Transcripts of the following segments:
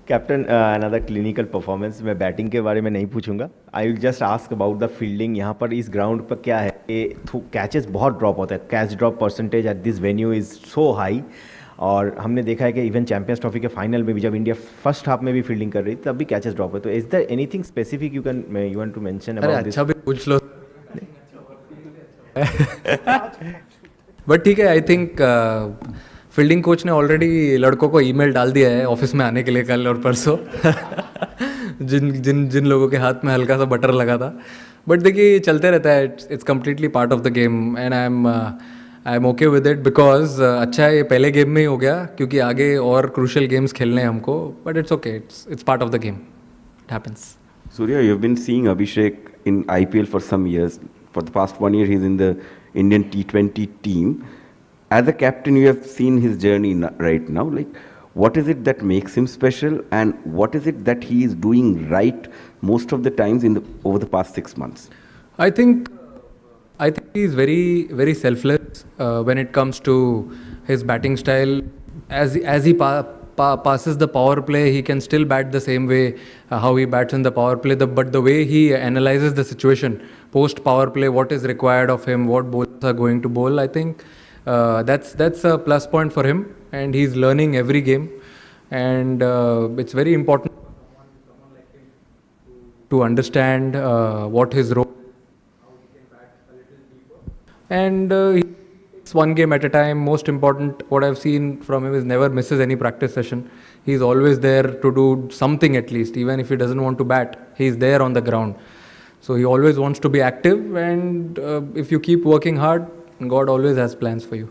Captain, another clinical performance. मैं batting के बारे में नहीं पूछूंगा, I will just ask about the fielding. यहाँ पर इस ग्राउंड पर क्या है कि कैचेस बहुत ड्रॉप होता है, catch drop percentage at this venue is so high. और हमने देखा है कि इवन चैंपियंस ट्रॉफी के फाइनल में भी जब इंडिया फर्स्ट हाफ में भी फील्डिंग कर रही थी तब भी कैचेस ड्रॉप है। तो is there anything specific you want to mention अरे अबाउट दिस? अच्छा भी पूछ लो। बट ठीक है, आई थिंक फील्डिंग कोच ने ऑलरेडी लड़कों को ईमेल डाल दिया है ऑफिस में आने के लिए कल और परसों। जिन जिन जिन लोगों के हाथ में हल्का सा बटर लगा था। बट देखिए चलते रहता है, it's completely part of the game and I am okay with it because अच्छा है ये पहले गेम में ही हो गया, क्योंकि आगे और क्रूशल गेम्स खेलने हैं हमको। But it's okay, it's part of the game, it happens. Surya, you've been seeing Abhishek in IPL for some years. For the past 1 year, he's in the Indian T20 team. As a captain, you have seen his journey right now. Like, what is it that makes him special, and what is it that he is doing right most of the times over the past 6 months? I think I think he's very very selfless when it comes to his batting style. As he passes the power play, he can still bat the same way how he bats in the power play. But the way he analyzes the situation post power play, what is required of him, what bowlers are going to bowl, I think that's a plus point for him, and he's learning every game. And it's very important to understand what his role, and it's one game at a time. Most important, what I've seen from him is never misses any practice session. He's always there to do something, at least even if he doesn't want to bat, he's there on the ground. So he always wants to be active, and if you keep working hard, God always has plans for you.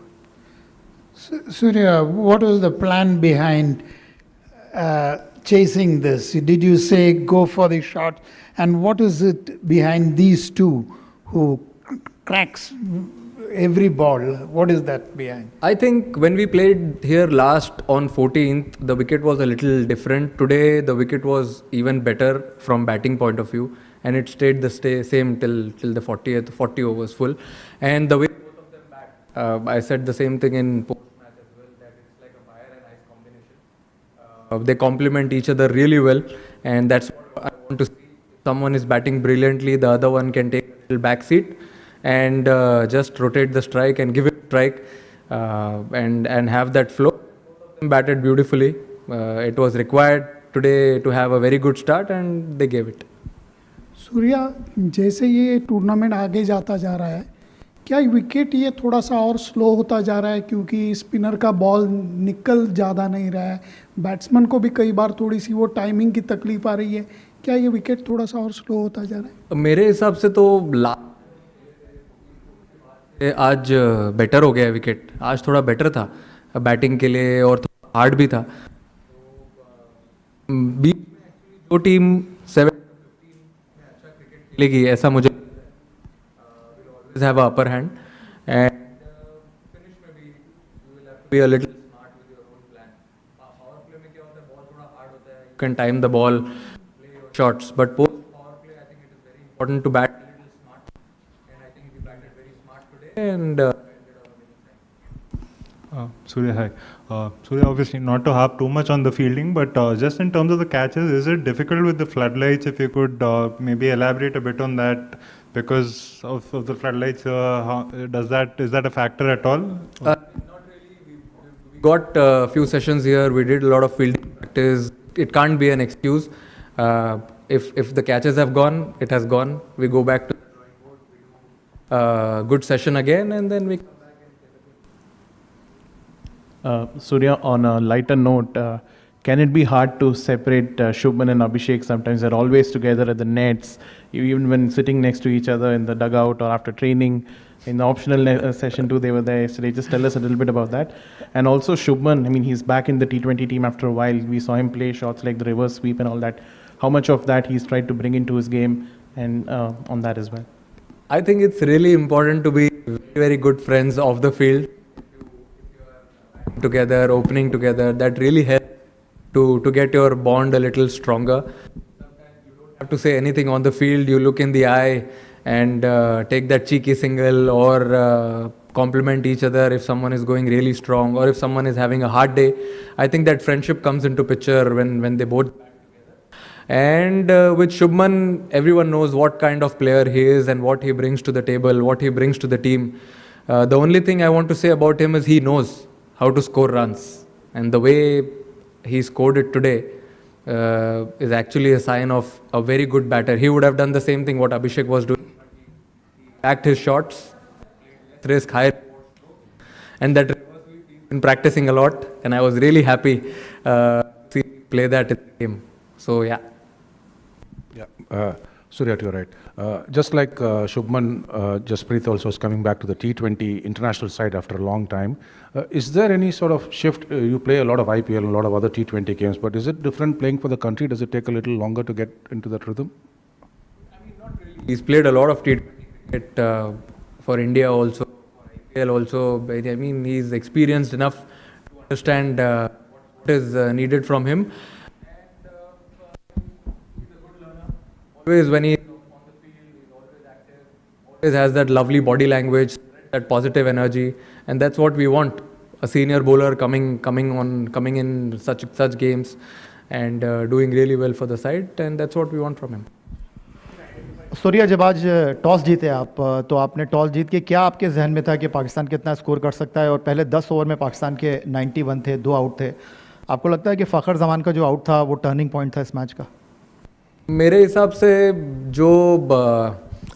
Surya, what was the plan behind chasing this? Did you say go for the shot? And what is it behind these two who cracks every ball? What is that behind? I think when we played here last on 14th, the wicket was a little different. Today, the wicket was even better from batting point of view, and it stayed the same till the 40 overs full. And the way both of them bat, I said the same thing in post match as well, that it's like a fire and ice combination. They complement each other really well, and that's what I want to see. If someone is batting brilliantly, the other one can take a little back seat and just rotate the strike and give it a strike, and have that flow. Batted beautifully. It was required today to have a very good start, and they gave it. Surya, जैसे ये tournament आगे जाता जा रहा है, क्या wicket ये थोड़ा सा और स्लो होता जा रहा है, क्योंकि स्पिनर का बॉल निकल ज़्यादा नहीं रहा है, बैट्समैन को भी कई बार थोड़ी सी वो टाइमिंग की तकलीफ आ रही है, क्या ये विकेट थोड़ा सा और स्लो होता जा रहा है? मेरे हिसाब से तो आज बेटर हो गया है विकेट। आज थोड़ा बेटर था बैटिंग के लिए और थोड़ा हार्ड भी था। दो टीम 7 खेलेगी ऐसा मुझे have a upper hand, and finish में भी you will have to be a little smart with your own plan. Power play में क्या होता है, ball थोड़ा hard होता है, you can time the ball, play your shots, but post power play I think it is very important to bat a little smart, and I think we batted very smart today, and Surya, hi. Surya, obviously not to harp too much on the fielding, but just in terms of the catches, is it difficult with the floodlights? If you could maybe elaborate a bit on that, because of the floodlights, is that a factor at all? not really. We got a few sessions here. We did a lot of fielding practice. It can't be an excuse. If the catches have gone, it has gone. We go back to good session again, and then we. Surya, on a lighter note, can it be hard to separate Shubman and Abhishek? Sometimes they're always together at the nets, even when sitting next to each other in the dugout or after training. In the optional session too, they were there yesterday. Just tell us a little bit about that. And also Shubman, I mean, he's back in the T20 team after a while. We saw him play shots like the reverse sweep and all that. How much of that he's tried to bring into his game, and on that as well? I think it's really important to be very, very good friends off the field. Together, opening together, that really helps to get your bond a little stronger. Sometimes you don't have to say anything on the field. You look in the eye and take that cheeky single or complement each other if someone is going really strong or if someone is having a hard day. I think that friendship comes into picture when they both. And with Shubman, everyone knows what kind of player he is and what he brings to the table, what he brings to the team. The only thing I want to say about him is he knows how to score runs, and the way he scored it today is actually a sign of a very good batter. He would have done the same thing what Abhishek was doing. He backed his shots, risk high, and that been practicing a lot, and I was really happy to see him play that in the game. So yeah. Yeah, Surya, you're right. Just like Shubman, Jasprit also is coming back to the T20 international side after a long time. Is there any sort of shift? You play a lot of IPL, a lot of other T20 games, but is it different playing for the country? Does it take a little longer to get into that rhythm? He's played a lot of T20 cricket for India also, for IPL also. I mean, he's experienced enough to understand what is needed from him. Always when he's on the field, he's always active, always has that lovely body language, that positive energy, and that's what we want. A senior bowler coming in such games and doing really well for the side, and that's what we want from him. Surya, जब आज toss जीते आप, तो आपने toss जीत के क्या आपके जहन में था कि पाकिस्तान कितना स्कोर कर सकता है? और पहले 10 ओवर में पाकिस्तान के 91 थे, 2 आउट थे. आपको लगता है कि फ़खर जमान का जो आउट था वो टर्निंग पॉइंट था इस मैच का? मेरे हिसाब से जो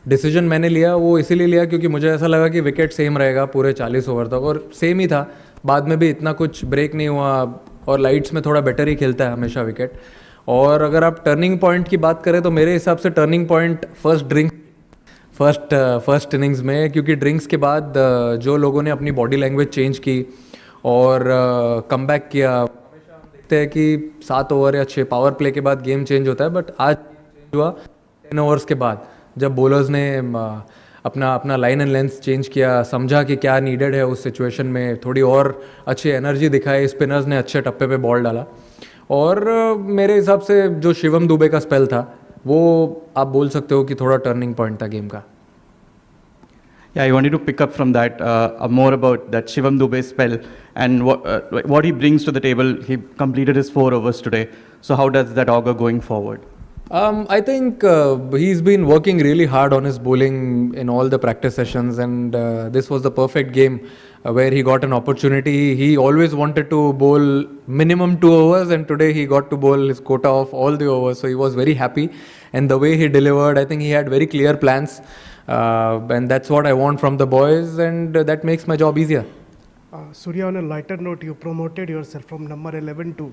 डिसीजन मैंने लिया वो इसीलिए लिया क्योंकि मुझे ऐसा लगा कि विकेट सेम रहेगा पूरे 40 ओवर तक, और सेम ही था. बाद में भी इतना कुछ ब्रेक नहीं हुआ, और लाइट्स में थोड़ा बेटर ही खेलता है हमेशा विकेट. और अगर आप टर्निंग पॉइंट की बात करें तो मेरे हिसाब से टर्निंग पॉइंट फर्स्ट इनिंग्स में, क्योंकि ड्रिंक्स के बाद जो लोगों ने अपनी बॉडी लैंग्वेज चेंज की और कमबैक किया. देखते हैं कि 7 ओवर या 6 पावर प्ले के बाद गेम चेंज होता है, बट आज चेंज हुआ 10 ओवर्स के बाद, जब बॉलर्स ने अपना लाइन एंड लेंथ चेंज किया, समझा कि क्या नीडेड है उस सिचुएशन में, थोड़ी और अच्छी एनर्जी दिखाई, स्पिनर्स ने अच्छे टप्पे पे बॉल डाला. और मेरे हिसाब से जो शिवम दुबे का स्पेल था वो आप बोल सकते हो कि थोड़ा टर्निंग पॉइंट था गेम का. Yeah, I wanted to pick up from that, more about that Shivam Dube spell and what he brings to the table. He completed his 4 overs today. So how does that augur going forward? I think he's been working really hard on his bowling in all the practice sessions, and this was the perfect game where he got an opportunity. He always wanted to bowl minimum 2 overs, and today he got to bowl his quota of all the overs. So he was very happy, and the way he delivered, I think he had very clear plans. And that's what I want from the boys, and that makes my job easier. Surya, on a lighter note, you promoted yourself from number 11 to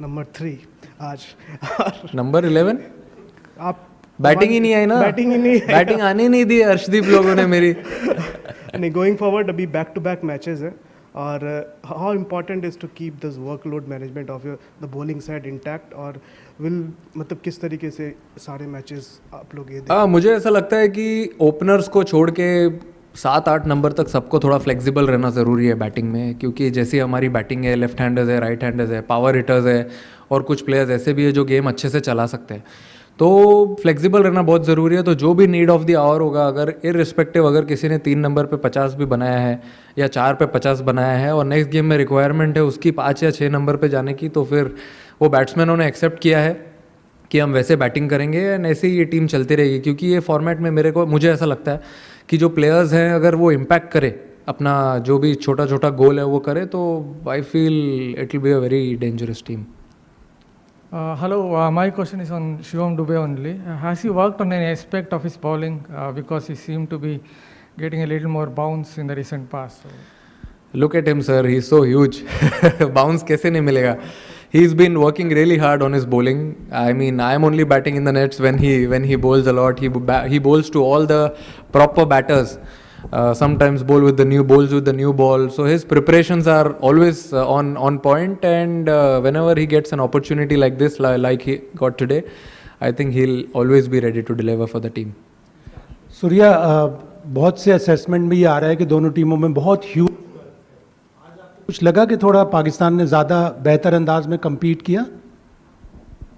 number 3 आज. Number 11? आप batting ही नहीं आई ना, batting आने नहीं दी अर्शदीप लोगों ने मेरी. नहीं, गोइंग फॉरवर्ड अभी बैक टू बैक मैचेस है, और how important is to keep this workload management of your the bowling side intact, और मतलब किस तरीके से सारे मैचेस आप लोग ये मुझे ऐसा लगता है कि ओपनर्स को छोड़ के 7-8 नंबर तक सबको थोड़ा फ्लेक्सिबल रहना ज़रूरी है बैटिंग में, क्योंकि जैसी हमारी बैटिंग है, लेफ्ट हैंडर्स है, राइट हैंडर्स है, पावर हिटर्स है, और कुछ प्लेयर्स ऐसे भी है जो गेम अच्छे से चला सकते हैं. तो फ्लेक्सिबल रहना बहुत ज़रूरी है. तो जो भी नीड ऑफ द आवर होगा, अगर इररिस्पेक्टिव अगर किसी ने 3 नंबर पे 50 भी बनाया है या 4 पे 50 बनाया है और नेक्स्ट गेम में रिक्वायरमेंट है उसकी 5 या 6 नंबर पे जाने की, तो फिर वो बैट्समैनों ने एक्सेप्ट किया है कि हम वैसे बैटिंग करेंगे, एंड ऐसे ही ये टीम चलती रहेगी. क्योंकि ये फॉर्मेट में मुझे ऐसा लगता है कि जो प्लेयर्स हैं अगर वो इम्पैक्ट करे, अपना जो भी छोटा छोटा गोल है वो करे, तो I feel it will be a very dangerous team. Hello, my question is on Shivam Dube only. Has he worked on any aspect of his bowling, because he seemed to be getting a little more bounce in the recent past? So. Look at him, sir. He's so huge. Bounce कैसे नहीं मिलेगा? He's been working really hard on his bowling. I mean, I am only batting in the nets when he bowls a lot. He bowls to all the proper batters. Sometimes bowls with the new ball. So his preparations are always on point, and whenever he gets an opportunity like this, like he got today, I think he'll always be ready to deliver for the team. Surya, बहुत से assessment में ये आ रहा है कि दोनों टीमों में बहुत ह्यूज, कुछ लगा कि थोड़ा पाकिस्तान ने ज़्यादा बेहतर अंदाज में कम्पीट किया?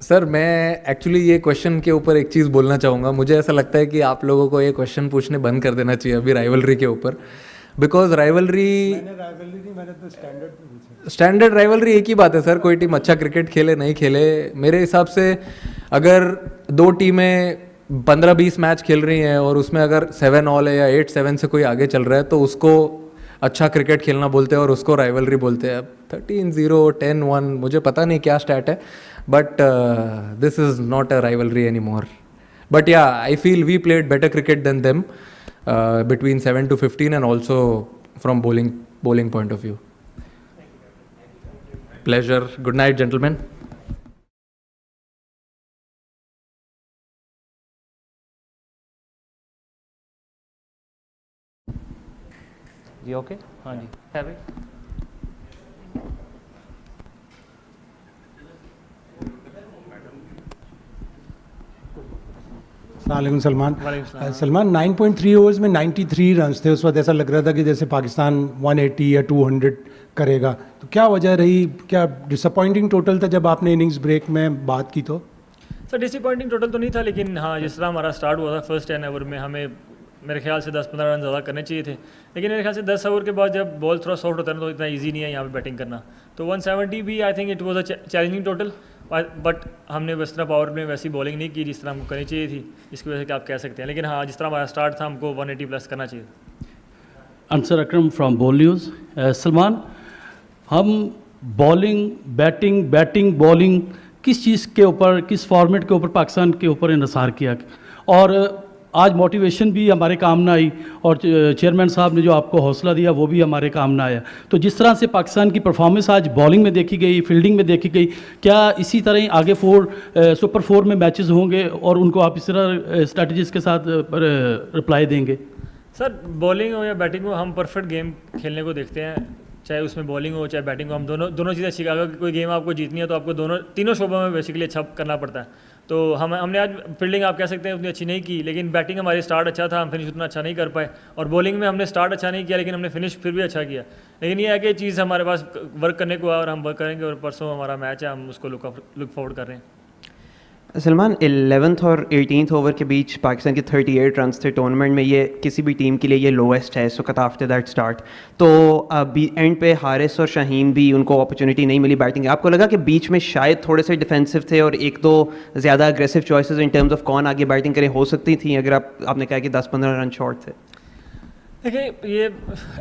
सर, मैं एक्चुअली ये क्वेश्चन के ऊपर एक चीज़ बोलना चाहूँगा. मुझे ऐसा लगता है कि आप लोगों को ये क्वेश्चन पूछने बंद कर देना चाहिए अभी राइवलरी के ऊपर, बिकॉज राइवलरी मैंने तो स्टैंडर्ड स्टैंडर्ड राइवलरी एक ही बात है सर, कोई टीम अच्छा क्रिकेट खेले नहीं खेले, मेरे हिसाब से अगर दो टीमें 15-20 मैच खेल रही हैं और उसमें अगर 7 ऑल है या 8-7 से कोई आगे चल रहा है तो उसको अच्छा क्रिकेट खेलना बोलते हैं और उसको राइवलरी बोलते हैं। अब 13-0 10-1 मुझे पता नहीं क्या स्टैट है, but this is not a rivalry any more. But yeah I feel we played better cricket than them between 7 to 15 and also from bowling point of view. Pleasure. Good night, gentlemen. Ji okay, हाँ जी है भाई। वालेकुम Salman. Salman 9.3 overs में 93 runs थे, उस वक्त ऐसा लग रहा था कि जैसे पाकिस्तान 180 या 200 करेगा, तो क्या वजह रही? क्या डिसअपॉइंटिंग टोटल था जब आपने इनिंग्स ब्रेक में बात की? तो सर डिसअपॉइंटिंग टोटल तो नहीं था, लेकिन हाँ जिस तरह हमारा स्टार्ट हुआ था फर्स्ट 10 ओवर में हमें मेरे ख्याल से 10-15 रन ज़्यादा करने चाहिए थे, लेकिन मेरे ख्याल से 10 ओवर के बाद जब बॉल थोड़ा सॉफ्ट होता है ना तो इतना इजी नहीं है यहाँ पे बैटिंग करना। तो 170 भी I think it was a challenging total, but हमने इस तरह पावर प्ले में वैसी बॉलिंग नहीं की जिस तरह हमको करनी चाहिए थी, जिसकी वजह से आप कह सकते हैं। लेकिन हाँ जिस तरह हमारा स्टार्ट था हमको 180 प्लस करना चाहिए। अंसर अकरम फ्रॉम बोल न्यूज़। सलमान, हम बॉलिंग बैटिंग बॉलिंग किस चीज़ के ऊपर, किस फॉर्मेट के ऊपर पाकिस्तान के ऊपर इन्हिसार किया, और आज मोटिवेशन भी हमारे काम ना आई और चेयरमैन साहब ने जो आपको हौसला दिया वो भी हमारे काम ना आया। तो जिस तरह से पाकिस्तान की परफॉर्मेंस आज बॉलिंग में देखी गई, फील्डिंग में देखी गई, क्या इसी तरह ही आगे सुपर 4 में मैचेस होंगे और उनको आप इस तरह स्ट्रैटेजीज के साथ रिप्लाई देंगे? सर बॉलिंग हो या बैटिंग हो हम परफेक्ट गेम खेलने को देखते हैं, चाहे उसमें बॉलिंग हो चाहे बैटिंग हो, हम दोनों चीज़ें अच्छी। अगर कोई गेम आपको जीतनी है तो आपको तीनों शोबों में बेसिकली अच्छा करना पड़ता है। तो हमने आज फील्डिंग आप कह सकते हैं उतनी अच्छी नहीं की, लेकिन बैटिंग हमारी स्टार्ट अच्छा था, हम फिनिश उतना अच्छा नहीं कर पाए, और बॉलिंग में हमने स्टार्ट अच्छा नहीं किया लेकिन हमने फिनिश फिर भी अच्छा किया। लेकिन ये है कि चीज़ हमारे पास वर्क करने को है और हम वर्क करेंगे, और परसों हमारा मैच है, हम उसको लुक फॉरवर्ड कर रहे हैं। सलमान, 11th और 18th ओवर के बीच पाकिस्तान के 38 रन्स थे टूर्नामेंट में, ये किसी भी टीम के लिए ये लोएस्ट है इस वक्त आफ्टर दैट स्टार्ट। तो अभी एंड पे हारिस और शाहीन भी उनको अपॉर्चुनिटी नहीं मिली बैटिंग। आपको लगा कि बीच में शायद थोड़े से डिफेंसिव थे और एक दो ज़्यादा aggressive choices in terms of कौन आगे बैटिंग करे हो सकती थी अगर आपने कहा कि 10-15 रन शॉर्ट थे? देखिए ये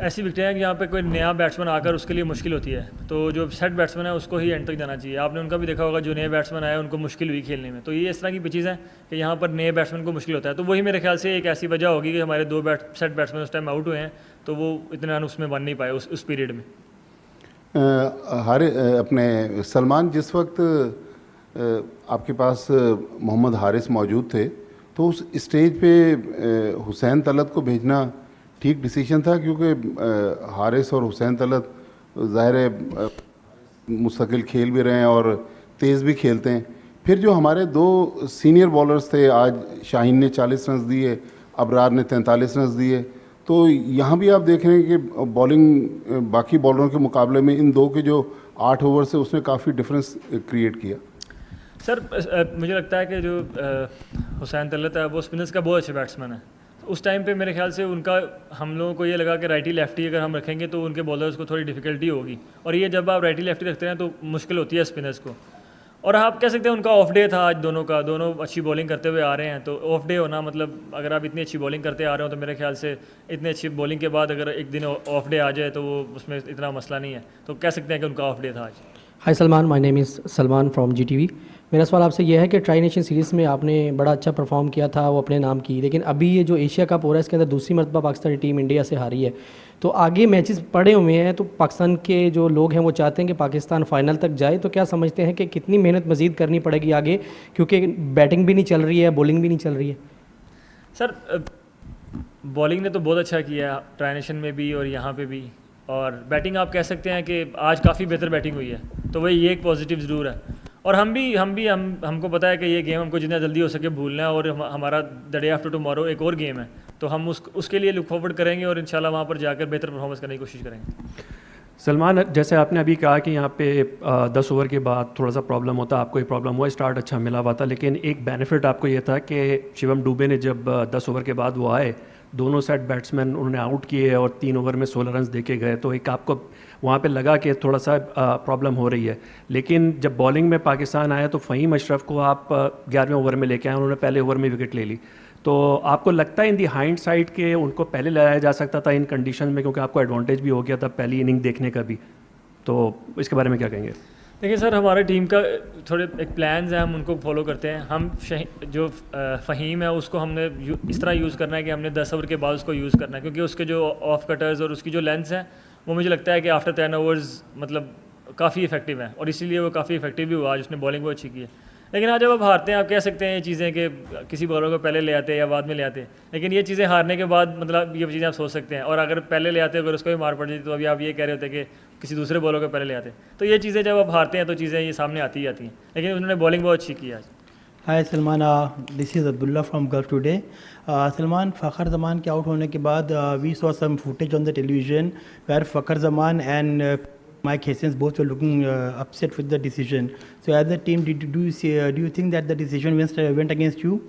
ऐसी विकेटें हैं कि यहाँ पे कोई नया बैट्समैन आकर उसके लिए मुश्किल होती है, तो जो सेट बैट्समैन है उसको ही एंड तक जाना चाहिए। आपने उनका भी देखा होगा, जो नए बैट्समैन आए उनको मुश्किल हुई खेलने में। तो ये इस तरह की पिचेज़ हैं कि यहाँ पर नए बैट्समैन को मुश्किल होता है। तो वही मेरे ख्याल से एक ऐसी वजह होगी कि हमारे 2 सेट बैट्समैन उस टाइम आउट हुए हैं, तो वो इतने रन उसमें बन नहीं पाए उस पीरियड में। अपने सलमान, जिस वक्त आपके पास मोहम्मद हारिस मौजूद थे तो उस स्टेज पे हुसैन तलत को भेजना ठीक डिसीजन था, क्योंकि हारिस और हुसैन तलत ज़ाहिर है मुस्तकिल खेल भी रहे हैं और तेज़ भी खेलते हैं। फिर जो हमारे 2 सीनियर बॉलर्स थे, आज शाहीन ने 40 रन दिए, अबरार ने 43 रन दिए, तो यहाँ भी आप देख रहे हैं कि बॉलिंग बाकी बॉलरों के मुकाबले में इन 2 के जो 8 ओवर से उसने काफ़ी डिफरेंस क्रिएट किया। सर मुझे लगता है कि जो हुसैन तलत है वो स्पिनर्स का बहुत अच्छा बैट्समैन है। उस टाइम पे मेरे ख्याल से उनका, हम लोगों को ये लगा कि राइटी लेफ्टी अगर हम रखेंगे तो उनके बॉलर्स को थोड़ी डिफिकल्टी होगी, और ये जब आप राइटी लेफ्टी रखते हैं तो मुश्किल होती है स्पिनर्स को। और आप कह सकते हैं उनका ऑफ डे था आज दोनों का, दोनों अच्छी बॉलिंग करते हुए आ रहे हैं। तो ऑफ डे होना मतलब अगर आप इतनी अच्छी बॉलिंग करते आ रहे हो तो मेरे ख्याल से इतनी अच्छी बॉलिंग के बाद अगर एक दिन ऑफ डे आ जाए तो वो उसमें इतना मसला नहीं है, तो कह सकते हैं कि उनका ऑफ डे था आज। Hi Salman, my name is Salman from GTV। मेरा सवाल आपसे यह है कि ट्राई नेशन सीरीज़ में आपने बड़ा अच्छा परफॉर्म किया था, वो अपने नाम की, लेकिन अभी ये जो एशिया कप हो रहा है इसके अंदर दूसरी मरतबा पाकिस्तानी टीम इंडिया से हारी है, तो आगे मैचेस पड़े हुए हैं, तो पाकिस्तान के जो लोग हैं वो चाहते हैं कि पाकिस्तान फाइनल तक जाए, तो क्या समझते हैं कि कितनी मेहनत मज़ीद करनी पड़ेगी आगे, क्योंकि बैटिंग भी नहीं चल रही है, बॉलिंग भी नहीं चल रही है? सर बॉलिंग ने तो बहुत अच्छा किया ट्राई नेशन में भी और यहाँ पे भी, और बैटिंग आप कह सकते हैं कि आज काफ़ी बेहतर बैटिंग हुई है, तो वही ये एक पॉजिटिव ज़रूर है। और हमको पता है कि ये गेम हमको जितना जल्दी हो सके भूलना है, और हमारा द डे आफ्टर टुमारो एक और गेम है, तो हम उसके लिए लुक फॉरवर्ड करेंगे और इंशाल्लाह वहाँ पर जाकर बेहतर परफॉर्मेंस करने की कोशिश करेंगे। सलमान, जैसे आपने अभी कहा कि यहाँ पे 10 ओवर के बाद थोड़ा सा प्रॉब्लम होता, आपको ये प्रॉब्लम हुआ, स्टार्ट अच्छा मिला हुआ था, लेकिन एक बेनिफिट आपको ये था कि शिवम दुबे ने जब 10 ओवर के बाद वो आए दोनों सेट बैट्समैन उन्होंने आउट किए और 3 ओवर में 16 रन दे के गए, तो एक आपको वहाँ पे लगा कि थोड़ा सा प्रॉब्लम हो रही है। लेकिन जब बॉलिंग में पाकिस्तान आया तो फ़हीम अशरफ को आप 11वें ओवर में लेके आए, उन्होंने पहले ओवर में विकेट ले ली। तो आपको लगता है इन दी हाइंड साइड के उनको पहले लाया जा सकता था इन कंडीशन में, क्योंकि आपको एडवांटेज भी हो गया था पहली इनिंग देखने का भी, तो इसके बारे में क्या कहेंगे? देखिए सर, हमारे टीम का थोड़े एक प्लान्स हैं, हम उनको फॉलो करते हैं। हम जो फ़हीम है उसको हमने इस तरह यूज़ करना है कि हमने 10 ओवर के बाद उसको यूज़ करना है, क्योंकि उसके जो ऑफ कटर्स और उसकी जो लेंथ्स हैं वो मुझे लगता है कि आफ्टर 10 ओवर्स मतलब काफ़ी इफेक्टिव है, और इसीलिए वो काफ़ी इफेक्टिव भी हुआ। आज उसने बॉलिंग बहुत अच्छी की है। लेकिन आज जब आप हारते हैं, आप कह सकते हैं ये चीज़ें कि किसी बॉलर को पहले ले आते हैं या बाद में ले आते हैं, लेकिन ये चीज़ें हारने के बाद मतलब ये चीज़ें आप सोच सकते हैं। और अगर पहले ले आते अगर उसको भी मार पड़ जाती तो अभी आप ये कह रहे होते कि किसी दूसरे बॉलर को पहले ले आते। तो ये चीज़ें जब आप हारते हैं तो चीज़ें ये सामने आती ही आती हैं, लेकिन उन्होंने बॉलिंग बहुत अच्छी की आज। Hi Salman, this is Abdullah from Gulf Today. Salman, Fakhar Zaman के आउट होने के बाद we saw some footage on the television where Fakhar Zaman and Mike Hastings both were looking upset with the decision. So as a team, do you think that the decision went against you?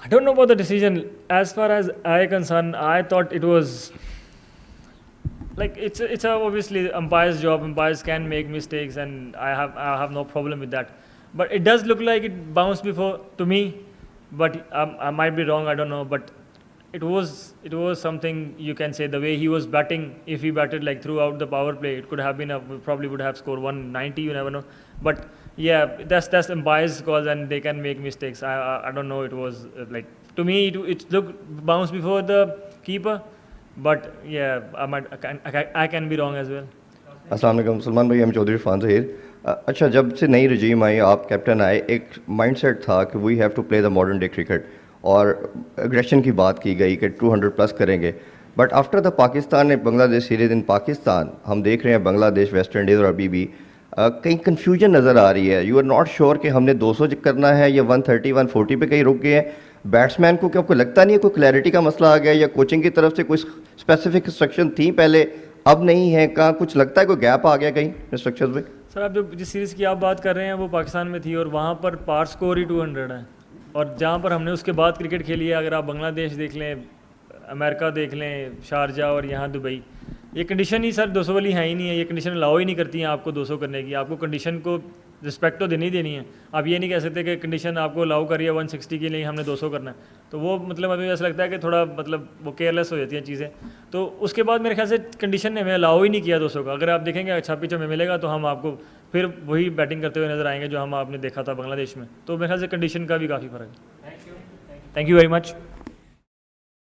I don't know about the decision. As far as I concerned, I thought it was like it's obviously umpire's job. Umpires can make mistakes, and I have no problem with that. But it does look like it bounced before to me, but I might be wrong. I don't know, but. It was something you can say the way he was batting. If he batted like throughout the power play, it could have been probably would have scored 190. You never know. But yeah, that's umpires' calls and they can make mistakes. I don't know. It was like to me it looked bounced before the keeper, but yeah, I can be wrong as well. अस्सलाम वालेकुम सलमान भाई, हम चौधरी फान ज़हीर। अच्छा, जब से नई रजीम आई, आप कैप्टन आए, एक माइंडसेट था कि we have to play the modern day cricket और एग्रेशन की बात की गई कि 200 प्लस करेंगे। बट आफ्टर द पाकिस्तान ने बांग्लादेश सीरीज इन पाकिस्तान, हम देख रहे हैं बांग्लादेश, वेस्ट इंडीज़ और अभी भी कहीं कन्फ्यूजन नज़र आ रही है। यू आर नॉट श्योर कि हमने 200 करना है या 130 140 पे कहीं रुक गए हैं। बैट्समैन को क्या आपको लगता नहीं है कोई क्लैरिटी का मसला आ गया, या कोचिंग की तरफ से कोई स्पेसिफिक इंस्ट्रक्शन थी पहले अब नहीं है? कहाँ कुछ लगता है कोई गैप आ गया कहीं इंस्ट्रक्शन में? सर, आप जो जिस सीरीज़ की आप बात कर रहे हैं वो पाकिस्तान में थी और वहाँ पर पार स्कोर ही 200 है, और जहाँ पर हमने उसके बाद क्रिकेट खेली है, अगर आप बांग्लादेश देख लें, अमेरिका देख लें, शारजा और यहाँ दुबई, ये कंडीशन ही सर 200 वाली है ही नहीं है। ये कंडीशन अलाउ ही नहीं करती हैं आपको 200 करने की। आपको कंडीशन को रिस्पेक्ट तो देनी ही देनी है। आप ये नहीं कह सकते कि कंडीशन आपको अलाउ करिए 160 के लिए हमने 200 करना है, तो वो मतलब अभी ऐसा लगता है कि थोड़ा मतलब वो केयरलेस हो जाती हैं चीज़ें। तो उसके बाद मेरे ख्याल से कंडीशन ने हमें अलाउ ही नहीं किया 200 का। अगर आप देखेंगे अच्छा पिच हमें मिलेगा तो हम आपको फिर वही बैटिंग करते हुए नजर आएंगे जो हम आपने देखा था बांग्लादेश में। तो मेरे ख्याल से कंडीशन का भी काफ़ी फ़र्क है। Thank you very much.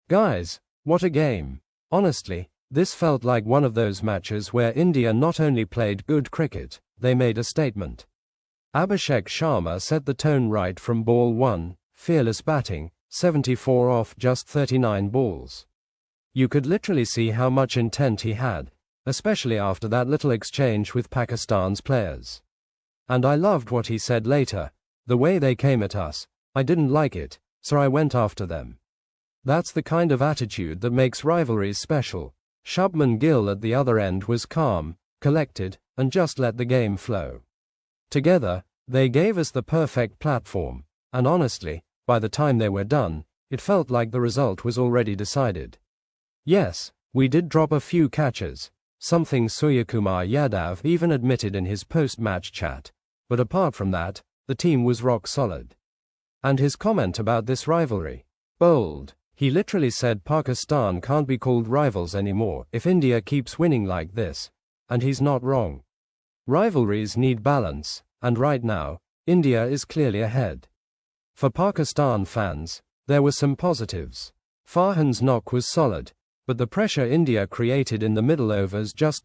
Guys, what a game. Honestly, this felt like one of those matches where India not only played good cricket, they made a statement. Abhishek Sharma set the tone right from ball 1, fearless batting, 74 off just 39 balls. You could literally see how much intent he had, especially after that little exchange with Pakistan's players. And I loved what he said later, the way they came at us, I didn't like it. So I went after them. That's the kind of attitude that makes rivalries special. Shubman Gill at the other end was calm, collected, and just let the game flow. Together, they gave us the perfect platform, and honestly, by the time they were done, it felt like the result was already decided. Yes, we did drop a few catches, something Suryakumar Yadav even admitted in his post-match chat, but apart from that, the team was rock solid. And his comment about this rivalry, bold. He literally said Pakistan can't be called rivals anymore if India keeps winning like this. And he's not wrong. Rivalries need balance, and right now, India is clearly ahead. For Pakistan fans, there were some positives. Farhan's knock was solid, but the pressure India created in the middle overs just